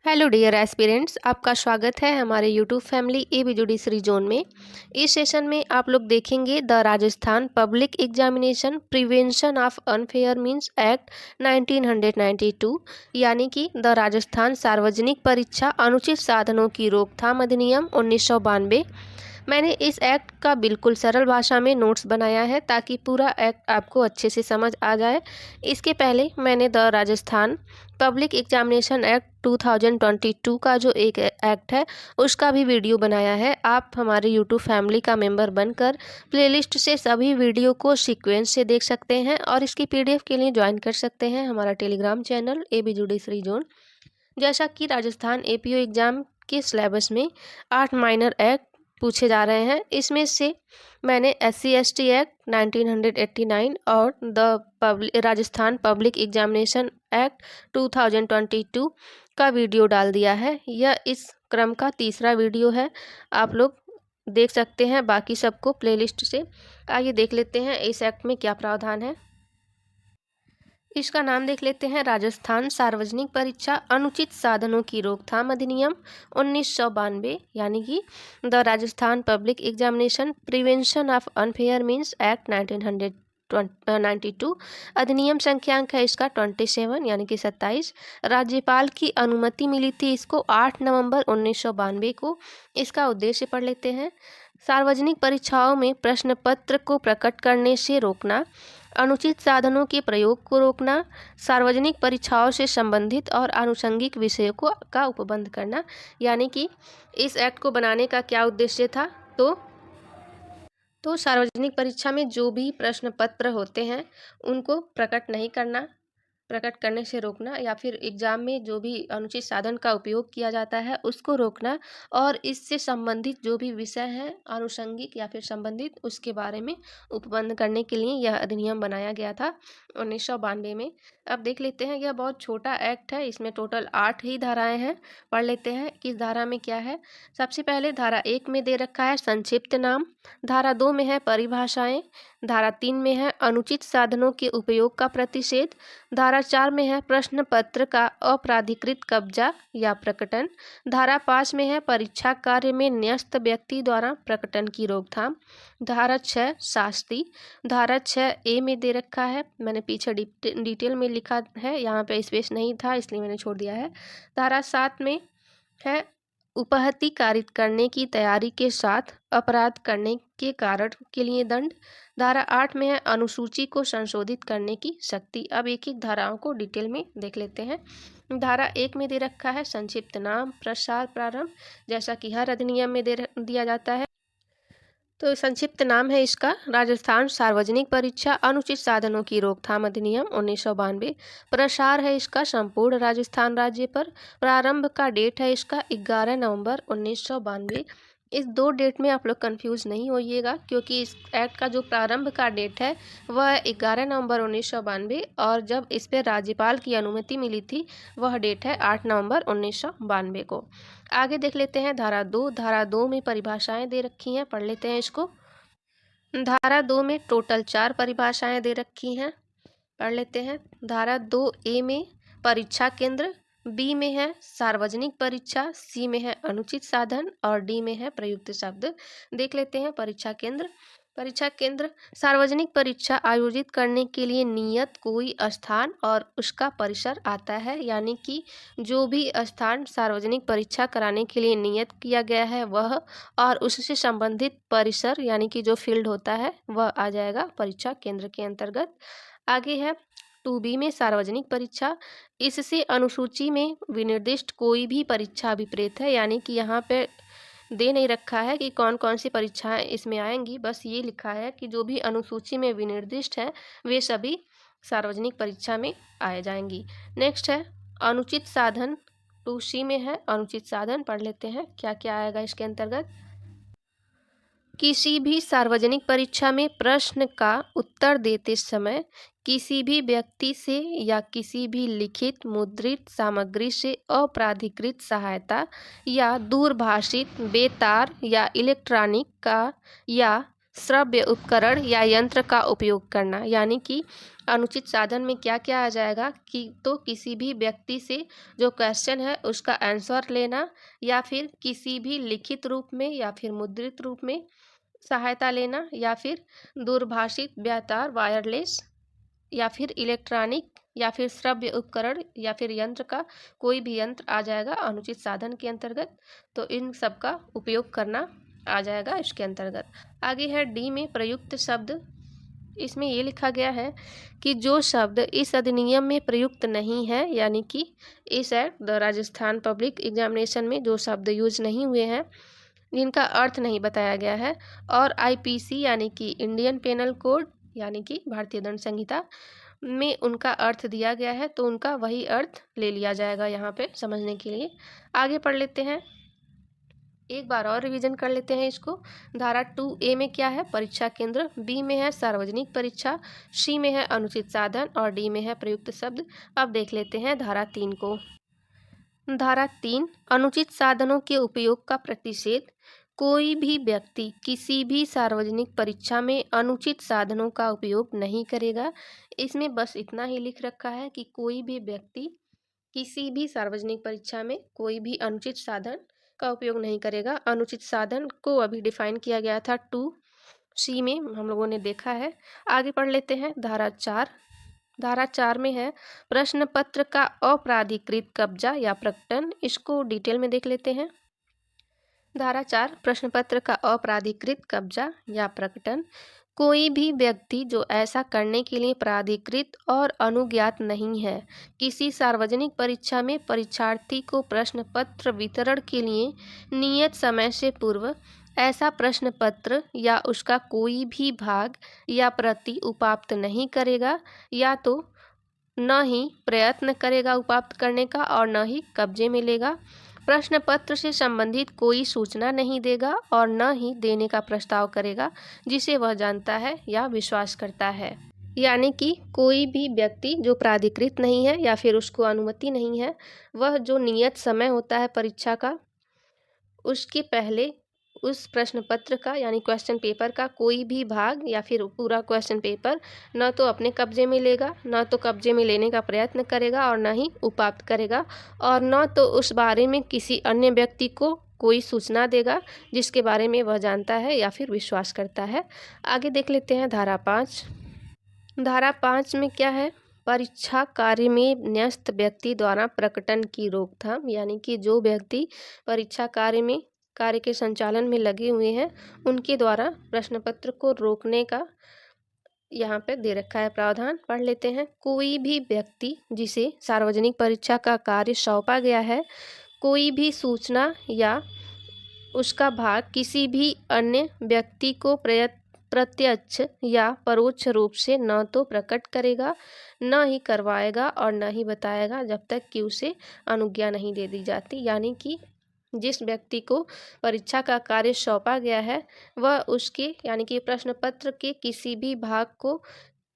Hello dear aspirants, आपका स्वागत है हमारे यूट्यूब फैमिली ए जुडिशरी जोन में। इस सेशन में आप लोग देखेंगे the Rajasthan public examination prevention of unfair means act 1992 यानी कि द राजस्थान सार्वजनिक परीक्षा अनुचित साधनों की रोकथाम अधिनियम 1992। मैंने इस एक्ट का बिल्कुल सरल भाषा में नोट्स बनाया है ताकि पूरा एक्ट आपको अच्छे से समझ आ जाए। इसके पहले मैंने the Rajasthan public examination act 2022 का जो एक एक्ट है उसका भी वीडियो बनाया है। आप हमारे यूट्यूब फैमिली का मेंबर बनकर प्लेलिस्ट से सभी वीडियो को सीक्वेंस से देख सकते हैं और इसकी पीडीएफ के लिए ज्वाइन कर सकते हैं हमारा टेलीग्राम चैनल ए जुडिशरी जोन। जैसा कि राजस्थान एपीओ एग्जाम के सिलेबस में 8 माइनर एक्ट पूछे जा रहे हैं, इसमें से मैंने SC/ST एक्ट 1989 और राजस्थान पब्लिक एग्जामिनेशन एक्ट 2022 का वीडियो डाल दिया है। यह इस क्रम का तीसरा वीडियो है, आप लोग देख सकते हैं बाकी सबको प्लेलिस्ट से। आइए देख लेते हैं इस एक्ट में क्या प्रावधान है। इसका नाम देख लेते हैं, राजस्थान सार्वजनिक परीक्षा अनुचित साधनों की रोकथाम अधिनियम 1992 यानी कि the Rajasthan public examination prevention of unfair means act 1992। अधिनियम संख्यांक है इसका 27 यानी कि 27। राज्यपाल की अनुमति मिली थी इसको 8 नवंबर 1992 को। इसका उद्देश्य पढ़ लेते हैं। सार्वजनिक परीक्षाओं में प्रश्न पत्र को प्रकट करने से रोकना, अनुचित साधनों के प्रयोग को रोकना, सार्वजनिक परीक्षाओं से संबंधित और आनुषंगिक विषयों को का उपबंध करना। यानी कि इस एक्ट को बनाने का क्या उद्देश्य था, तो सार्वजनिक परीक्षा में जो भी प्रश्न पत्र होते हैं उनको प्रकट करने से रोकना, या फिर एग्जाम में जो भी अनुचित साधन का उपयोग किया जाता है उसको रोकना, और इससे संबंधित जो भी विषय हैं आनुषंगिक या फिर संबंधित उसके बारे में उपबंध करने के लिए यह अधिनियम बनाया गया था 1992 में। अब देख लेते हैं, यह बहुत छोटा एक्ट है, इसमें टोटल 8 ही धाराएं हैं। पढ़ लेते हैं किस धारा में क्या है। सबसे पहले धारा 1 में दे रखा है संक्षिप्त नाम, धारा 2 में है परिभाषाएं, धारा 3 में है अनुचित साधनों के उपयोग का प्रतिषेध, धारा 4 में है प्रश्न पत्र का अपराधिकृत कब्जा या प्रकटन, धारा 5 में है परीक्षा कार्य में न्यस्त व्यक्ति द्वारा प्रकटन की रोकथाम, धारा 6 शास्ति, धारा 6 ए में दे रखा है, मैंने पीछे डिटेल में लिखा है, यहाँ पे स्पेस नहीं था इसलिए मैंने छोड़ दिया है। धारा 7 में है उपहति कारित करने की तैयारी के साथ अपराध करने के कारण के लिए दंड, धारा 8 में है अनुसूची को संशोधित करने की शक्ति। अब एक एक धाराओं को डिटेल में देख लेते हैं। धारा 1 में दे रखा है संक्षिप्त नाम प्रसार प्रारंभ, जैसा कि हर अधिनियम में दिया जाता है। तो संक्षिप्त नाम है इसका राजस्थान सार्वजनिक परीक्षा अनुचित साधनों की रोकथाम अधिनियम 1992। प्रसार है इसका संपूर्ण राजस्थान राज्य पर। प्रारंभ का डेट है इसका 11 नवंबर 1992। इस दो डेट में आप लोग कंफ्यूज नहीं होइएगा, क्योंकि इस एक्ट का जो प्रारंभ का डेट है वह 11 नवंबर 1992 और जब इस पर राज्यपाल की अनुमति मिली थी वह डेट है 8 नवंबर 1992 को। आगे देख लेते हैं धारा 2। धारा 2 में परिभाषाएं दे रखी हैं, पढ़ लेते हैं इसको। धारा 2 में टोटल 4 परिभाषाएं दे रखी हैं, पढ़ लेते हैं। धारा 2A में परीक्षा केंद्र, बी में है सार्वजनिक परीक्षा, सी में है अनुचित साधन और डी में है प्रयुक्त शब्द। देख लेते हैं परीक्षा केंद्र। परीक्षा केंद्र सार्वजनिक परीक्षा आयोजित करने के लिए नियत कोई स्थान और उसका परिसर आता है, यानी कि जो भी स्थान सार्वजनिक परीक्षा कराने के लिए नियत किया गया है वह और उससे संबंधित परिसर यानी कि जो फील्ड होता है वह आ जाएगा परीक्षा केंद्र के अंतर्गत। आगे है 2B में सार्वजनिक परीक्षा, इससे अनुसूची में विनिर्दिष्ट कोई भी परीक्षा अभिप्रेत है, यानी कि यहाँ पे दे नहीं रखा है कि कौन कौन सी परीक्षाएं इसमें आएंगी, बस ये लिखा है कि जो भी अनुसूची में विनिर्दिष्ट है वे सभी सार्वजनिक परीक्षा में आए जाएंगी। नेक्स्ट है अनुचित साधन, 2C में है अनुचित साधन, पढ़ लेते हैं क्या क्या आएगा इसके अंतर्गत। किसी भी सार्वजनिक परीक्षा में प्रश्न का उत्तर देते समय किसी भी व्यक्ति से या किसी भी लिखित मुद्रित सामग्री से अपराधिकृत सहायता या दूरभाषित बेतार या इलेक्ट्रॉनिक का या श्रव्य उपकरण या यंत्र का उपयोग करना, यानी कि अनुचित साधन में क्या क्या आ जाएगा कि तो किसी भी व्यक्ति से जो क्वेश्चन है उसका आंसर लेना, या फिर किसी भी लिखित रूप में या फिर मुद्रित रूप में सहायता लेना, या फिर दूरभाषित बेतार वायरलेस, या फिर इलेक्ट्रॉनिक, या फिर श्रव्य उपकरण या फिर यंत्र का कोई भी यंत्र आ जाएगा अनुचित साधन के अंतर्गत। तो इन सब का उपयोग करना आ जाएगा इसके अंतर्गत। आगे है डी में प्रयुक्त शब्द। इसमें ये लिखा गया है कि जो शब्द इस अधिनियम में प्रयुक्त नहीं है, यानी कि इस act the Rajasthan public examination में जो शब्द यूज नहीं हुए हैं, जिनका अर्थ नहीं बताया गया है, और आईपीसी यानी कि इंडियन पेनल कोड यानी कि भारतीय दंड संहिता में उनका अर्थ दिया गया है, तो उनका वही अर्थ ले लिया जाएगा यहाँ पे समझने के लिए। आगे पढ़ लेते हैं, एक बार और रिवीजन कर लेते हैं इसको। धारा 2A में क्या है? परीक्षा केंद्र। बी में है सार्वजनिक परीक्षा। सी में है अनुचित साधन और डी में है प्रयुक्त शब्द। अब देख लेते हैं धारा 3 को। धारा 3 अनुचित साधनों के उपयोग का प्रतिषेध। कोई भी व्यक्ति किसी भी सार्वजनिक परीक्षा में अनुचित साधनों का उपयोग नहीं करेगा। इसमें बस इतना ही लिख रखा है कि कोई भी व्यक्ति किसी भी सार्वजनिक परीक्षा में कोई भी अनुचित साधन का उपयोग नहीं करेगा। अनुचित साधन को अभी डिफाइन किया गया था 2C में, हम लोगों ने देखा है। आगे पढ़ लेते हैं धारा 4। धारा 4 में है प्रश्न पत्र का अपराधिकृत कब्जा या प्रकटन। इसको डिटेल में देख लेते हैं। धारा 4 प्रश्न पत्र का अपराधिकृत कब्जा या प्रकटन। कोई भी व्यक्ति जो ऐसा करने के लिए प्राधिकृत और अनुज्ञात नहीं है, किसी सार्वजनिक परीक्षा में परीक्षार्थी को प्रश्न पत्र वितरण के लिए नियत समय से पूर्व ऐसा प्रश्न पत्र या उसका कोई भी भाग या प्रति उपात्त नहीं करेगा, या तो न ही प्रयत्न करेगा उपात्त करने का और न ही कब्जे में लेगा, प्रश्न पत्र से संबंधित कोई सूचना नहीं देगा और न ही देने का प्रस्ताव करेगा जिसे वह जानता है या विश्वास करता है। यानी कि कोई भी व्यक्ति जो प्राधिकृत नहीं है या फिर उसको अनुमति नहीं है, वह जो नियत समय होता है परीक्षा का, उसके पहले उस प्रश्न पत्र का यानी क्वेश्चन पेपर का कोई भी भाग या फिर पूरा क्वेश्चन पेपर न तो अपने कब्जे में लेगा, न तो कब्जे में लेने का प्रयत्न करेगा और न ही उपात्त करेगा, और न तो उस बारे में किसी अन्य व्यक्ति को कोई सूचना देगा जिसके बारे में वह जानता है या फिर विश्वास करता है। आगे देख लेते हैं धारा 5। धारा 5 में क्या है? परीक्षा कार्य में न्यस्त व्यक्ति द्वारा प्रकटन की रोकथाम। यानी कि जो व्यक्ति परीक्षा कार्य के संचालन में लगे हुए हैं, उनके द्वारा प्रश्न पत्र को रोकने का यहाँ पे दे रखा है प्रावधान। पढ़ लेते हैं। कोई भी व्यक्ति जिसे सार्वजनिक परीक्षा का कार्य सौंपा गया है, कोई भी सूचना या उसका भाग किसी भी अन्य व्यक्ति को प्रत्यक्ष या परोक्ष रूप से न तो प्रकट करेगा, न ही करवाएगा और न ही बताएगा जब तक कि उसे अनुज्ञा नहीं दे दी जाती। यानी कि जिस व्यक्ति को परीक्षा का कार्य सौंपा गया है, वह उसके यानी कि प्रश्न पत्र के किसी भी भाग को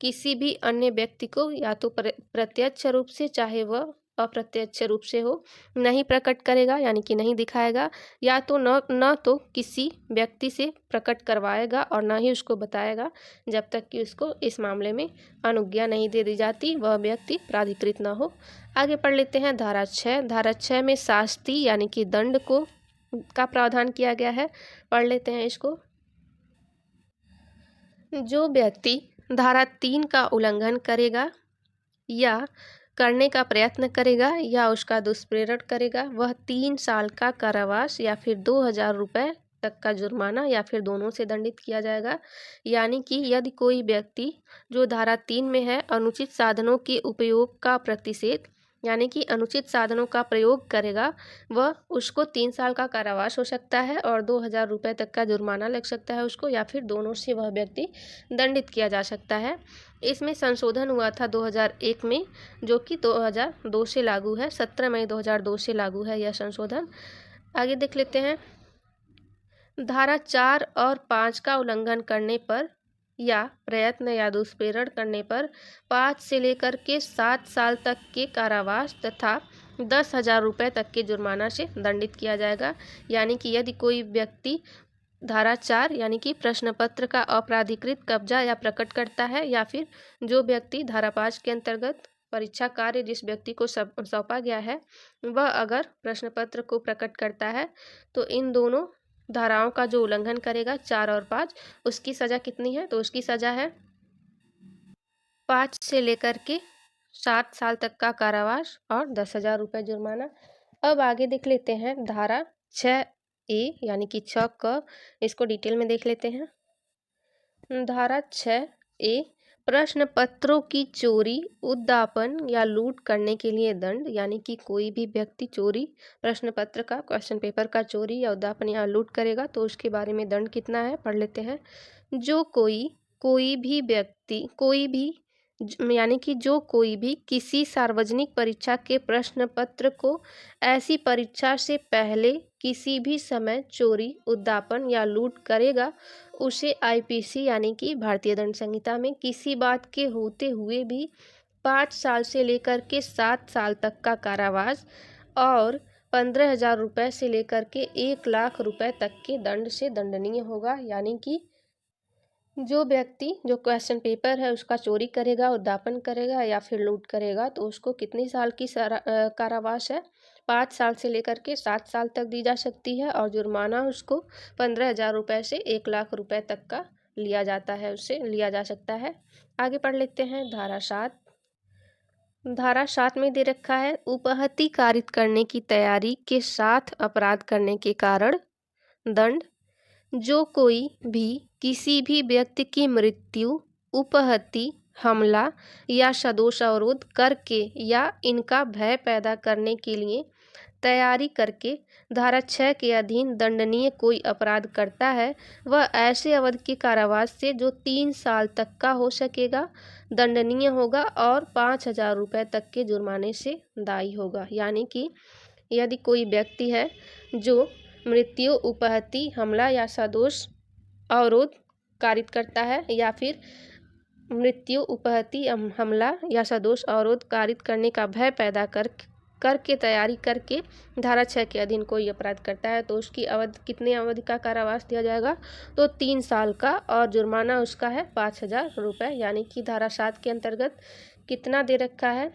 किसी भी अन्य व्यक्ति को या तो प्रत्यक्ष रूप से चाहे वह अप्रत्यक्ष रूप से हो, नहीं प्रकट करेगा यानी कि नहीं दिखाएगा, या तो न तो किसी व्यक्ति से प्रकट करवाएगा और न ही उसको बताएगा जब तक कि उसको इस मामले में अनुज्ञा नहीं दे दी जाती, वह व्यक्ति प्राधिकृत न हो। आगे पढ़ लेते हैं धारा 6। धारा 6 में शास्ति यानी कि दंड का प्रावधान किया गया है। पढ़ लेते हैं इसको। जो व्यक्ति धारा 3 का उल्लंघन करेगा या करने का प्रयत्न करेगा या उसका दुष्प्रेरण करेगा, वह 3 साल का कारावास या फिर 2000 रुपये तक का जुर्माना या फिर दोनों से दंडित किया जाएगा। यानी कि यदि कोई व्यक्ति जो धारा 3 में है अनुचित साधनों के उपयोग का प्रतिषेध यानी कि अनुचित साधनों का प्रयोग करेगा, वह उसको 3 साल का कारावास हो सकता है और 2000 रुपये तक का जुर्माना लग सकता है उसको, या फिर दोनों से वह व्यक्ति दंडित किया जा सकता है। इसमें संशोधन हुआ था 2001 में, जो कि 2002 से लागू है। 17 मई 2002 से लागू है यह संशोधन। आगे देख लेते हैं। धारा 4 और 5 का उल्लंघन करने पर या प्रयत्न या दुष्प्रेरण करने पर 5 से लेकर के 7 साल तक के कारावास तथा 10,000 रुपये तक के जुर्माना से दंडित किया जाएगा। यानी कि यदि कोई व्यक्ति धारा 4 यानी कि प्रश्न पत्र का अपराधिकृत कब्जा या प्रकट करता है, या फिर जो व्यक्ति धारा 5 के अंतर्गत परीक्षा कार्य जिस व्यक्ति को सौंपा गया है वह अगर प्रश्न पत्र को प्रकट करता है तो इन दोनों धाराओं का जो उल्लंघन करेगा 4 और 5, उसकी सज़ा कितनी है? तो उसकी सज़ा है 5 से लेकर के 7 साल तक का कारावास और 10,000 रुपये जुर्माना। अब आगे देख लेते हैं धारा 6A यानी कि 6 क, इसको डिटेल में देख लेते हैं। धारा 6A प्रश्न पत्रों की चोरी, उद्यापन या लूट करने के लिए दंड, यानी कि कोई भी व्यक्ति चोरी, प्रश्न पत्र का, क्वेश्चन पेपर का चोरी या उद्यापन या लूट करेगा तो उसके बारे में दंड कितना है, पढ़ लेते हैं। जो कोई भी व्यक्ति यानी कि जो कोई भी किसी सार्वजनिक परीक्षा के प्रश्न पत्र को ऐसी परीक्षा से पहले किसी भी समय चोरी, उद्यापन या लूट करेगा, उसे आईपीसी यानी कि भारतीय दंड संहिता में किसी बात के होते हुए भी 5 साल से लेकर के 7 साल तक का कारावास और 15,000 रुपये से लेकर के 1,00,000 रुपये तक के दंड से दंडनीय होगा। यानी कि जो व्यक्ति जो क्वेश्चन पेपर है उसका चोरी करेगा, उद्यापन करेगा या फिर लूट करेगा तो उसको कितनी साल की कारावास है? 5 साल से लेकर के 7 साल तक दी जा सकती है और जुर्माना उसको 15,000 रुपये से 1,00,000 रुपये तक का लिया जाता है, उससे लिया जा सकता है। आगे पढ़ लेते हैं धारा 7। धारा 7 में दे रखा है उपहति कारित करने की तैयारी के साथ अपराध करने के कारण दंड। जो कोई भी किसी भी व्यक्ति की मृत्यु, उपहति, हमला या सदोष अवरोध करके या इनका भय पैदा करने के लिए तैयारी करके धारा 6 के अधीन दंडनीय कोई अपराध करता है, वह ऐसे अवधि के कारावास से जो 3 साल तक का हो सकेगा दंडनीय होगा और 5,000 रुपये तक के जुर्माने से दायी होगा। यानी कि यदि कोई व्यक्ति है जो मृत्यु, उपहति, हमला या सदोष अवरोध कारित करता है या फिर मृत्यु, उपहति, हमला या सदोष अवरोध कारित करने का भय पैदा करके तैयारी करके धारा 6 के अधीन कोई अपराध करता है तो उसकी अवधि, कितने अवधि का कारावास दिया जाएगा? तो 3 साल का और जुर्माना उसका है 5,000 रुपये। यानी कि धारा 7 के अंतर्गत कितना दे रखा है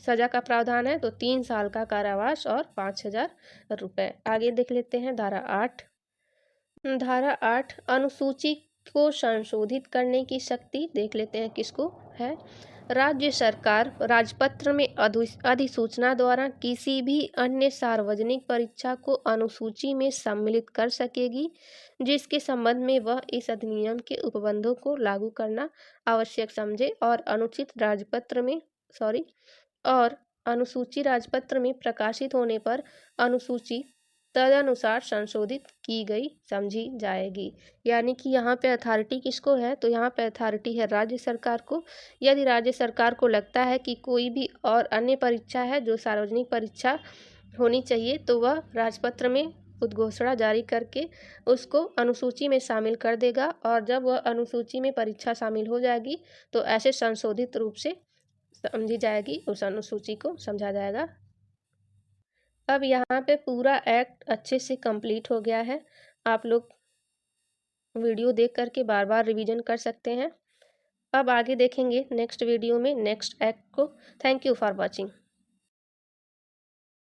सजा का प्रावधान है? तो 3 साल का कारावास और 5,000 रुपये। आगे देख लेते हैं धारा 8। धारा 8 अनुसूची को संशोधित करने की शक्ति देख लेते हैं किसको है। राज्य सरकार राजपत्र में अधिसूचना द्वारा किसी भी अन्य सार्वजनिक परीक्षा को अनुसूची में सम्मिलित कर सकेगी जिसके संबंध में वह इस अधिनियम के उपबंधों को लागू करना आवश्यक समझे और अनुसूची राजपत्र में प्रकाशित होने पर अनुसूची तदनुसार संशोधित की गई समझी जाएगी। यानी कि यहाँ पे अथॉरिटी किसको है? तो यहाँ पे अथॉरिटी है राज्य सरकार को। यदि राज्य सरकार को लगता है कि कोई भी और अन्य परीक्षा है जो सार्वजनिक परीक्षा होनी चाहिए तो वह राजपत्र में उद्घोषणा जारी करके उसको अनुसूची में शामिल कर देगा और जब वह अनुसूची में परीक्षा शामिल हो जाएगी तो ऐसे संशोधित रूप से समझी जाएगी, उस अनुसूची को समझा जाएगा। अब यहाँ पे पूरा एक्ट अच्छे से कंप्लीट हो गया है। आप लोग वीडियो देख करके बार बार रिवीजन कर सकते हैं। अब आगे देखेंगे नेक्स्ट वीडियो में नेक्स्ट एक्ट को। Thank you for watching.